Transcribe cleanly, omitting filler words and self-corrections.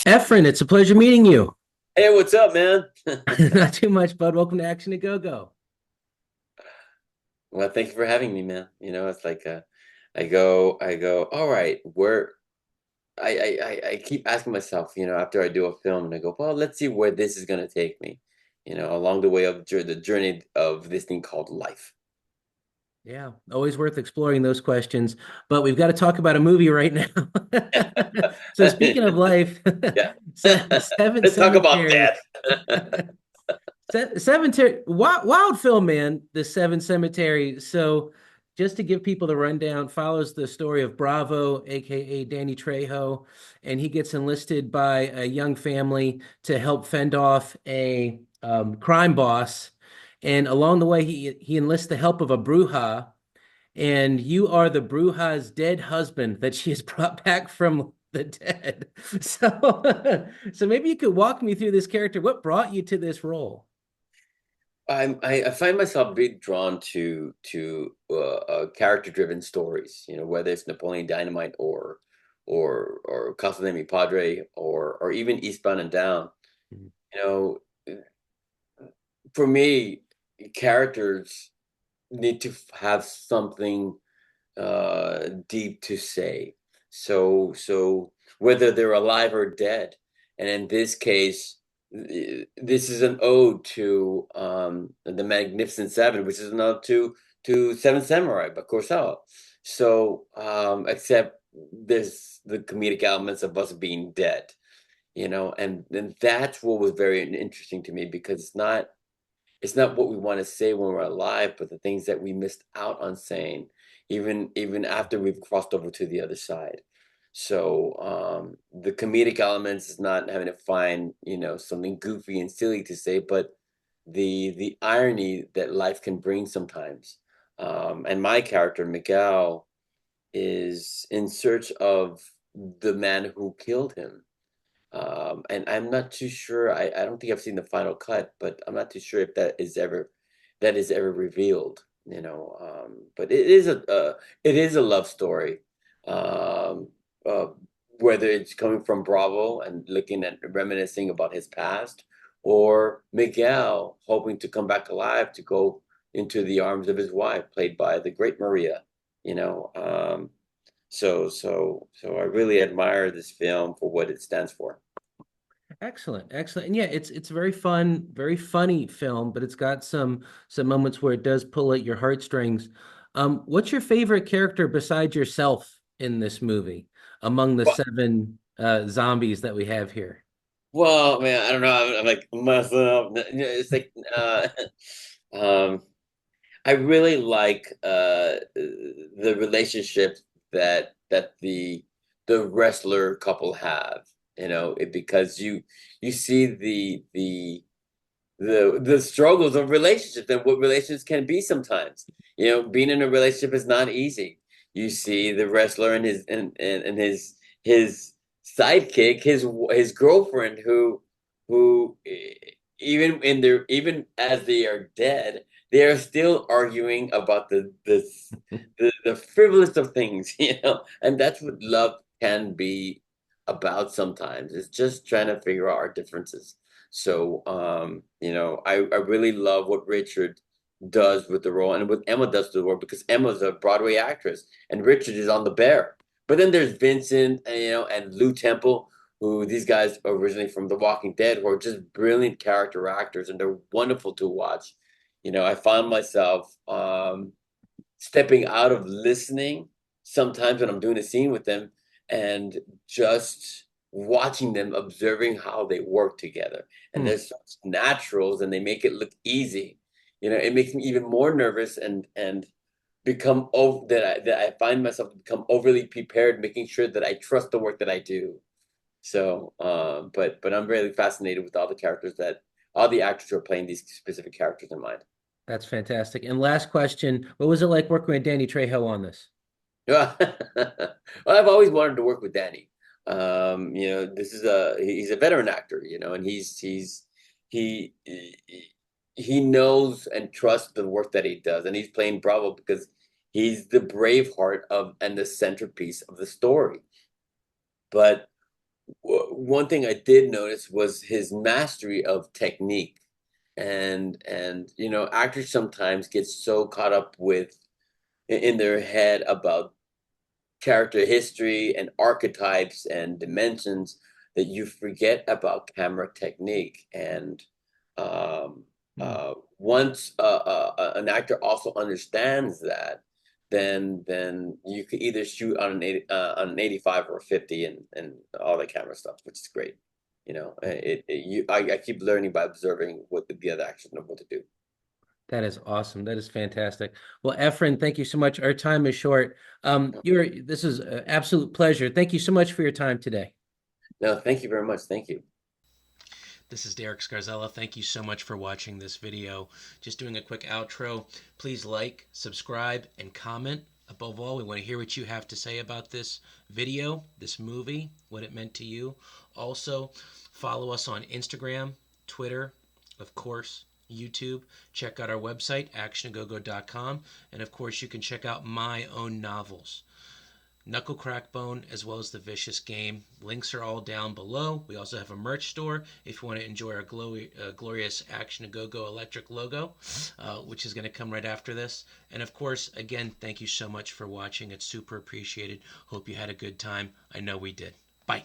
Efren, it's a pleasure meeting you. Hey, what's up, man? Not too much, bud. Welcome to Action to Go Go. Well, thank you for having me, man. It's like I go, all right, I keep asking myself, after I do a film, and I go, well, let's see where this is gonna take me, along the way of the journey of this thing called life. Yeah, always worth exploring those questions. But we've got to talk about a movie right now. So speaking of life, Yeah. Seven Let's talk about Cemeteries. death. Wild film, man. The Seven Cemeteries. So just to give people the rundown, follows the story of Bravo, aka Danny Trejo, and he gets enlisted by a young family to help fend off a crime boss. And along the way, he enlists the help of a bruja, and you are the bruja's dead husband that she has brought back from the dead. So maybe you could walk me through this character. What brought you to this role? I find myself being drawn to character-driven stories, whether it's Napoleon Dynamite or Casa de Mi Padre or even Eastbound and Down. You know, for me, characters need to have something deep to say. So whether they're alive or dead, and in this case, this is an ode to the Magnificent Seven, which is an ode to Seven Samurai by Kurosawa. So except there's the comedic elements of us being dead, and that's what was very interesting to me because it's not what we want to say when we're alive, but the things that we missed out on saying, even after we've crossed over to the other side. So the comedic elements is not having to find, something goofy and silly to say, but the irony that life can bring sometimes. And my character, Miguel, is in search of the man who killed him. And I'm not too sure. I don't think I've seen the final cut, but I'm not too sure if that is ever revealed. But it is a love story. Um, uh, whether it's coming from Bravo and looking at reminiscing about his past, or Miguel hoping to come back alive to go into the arms of his wife, played by the great Maria. You know, so I really admire this film for what it stands for. Excellent, excellent. And yeah, it's a very fun, very funny film, but it's got some moments where it does pull at your heartstrings. What's your favorite character besides yourself in this movie among the Well, seven zombies that we have here? well, man, I don't know. I'm like myself. It's like um, I really like the relationship that the wrestler couple have. Because you see the struggles of relationships and what relationships can be sometimes. Being in a relationship is not easy. You see the wrestler and his sidekick, his girlfriend, who even as they are dead, they are still arguing about the frivolous of things, and that's what love can be about sometimes. It's just trying to figure out our differences. So, I really love what Richard does with the role and what Emma does to the role because Emma's a Broadway actress and Richard is on The Bear. But then there's Vincent, and Lou Temple, who these guys are originally from The Walking Dead, who are just brilliant character actors and they're wonderful to watch. I found myself stepping out of listening sometimes when I'm doing a scene with them and just watching them, observing how they work together. And they're Hmm. such naturals and they make it look easy. It makes me even more nervous and become over that I find myself become overly prepared, making sure that I trust the work that I do. So, but I'm really fascinated with all the actors who are playing these specific characters in mind. That's fantastic. And last question, what was it like working with Danny Trejo on this? Yeah. Well, I've always wanted to work with Danny. He's a veteran actor, and he he knows and trusts the work that he does, and he's playing Bravo because he's the brave heart of and the centerpiece of the story. But one thing I did notice was his mastery of technique. And you know, actors sometimes get so caught up with in their head about character history and archetypes and dimensions that you forget about camera technique. And um, Hmm. once an actor also understands that, then you could either shoot on on an 85 or a 50 and all the camera stuff, which is great. You know, I keep learning by observing what the other actors know what to do. That is awesome. That is fantastic. Well, Efren, thank you so much. Our time is short. This is an absolute pleasure. Thank you so much for your time today. No, thank you very much. Thank you. This is Derek Scarzella. Thank you so much for watching this video. Just doing a quick outro. Please like, subscribe, and comment. Above all, we want to hear what you have to say about this video, this movie, what it meant to you. Also, follow us on Instagram, Twitter, of course, YouTube. Check out our website, actionagogo.com. And of course, you can check out my own novels. Knuckle Crackbone, as well as The Vicious Game. Links are all down below. We also have a merch store if you want to enjoy our glorious Action A Go Go electric logo, which is going to come right after this. And of course, again, thank you so much for watching. It's super appreciated. Hope you had a good time. I know we did. Bye.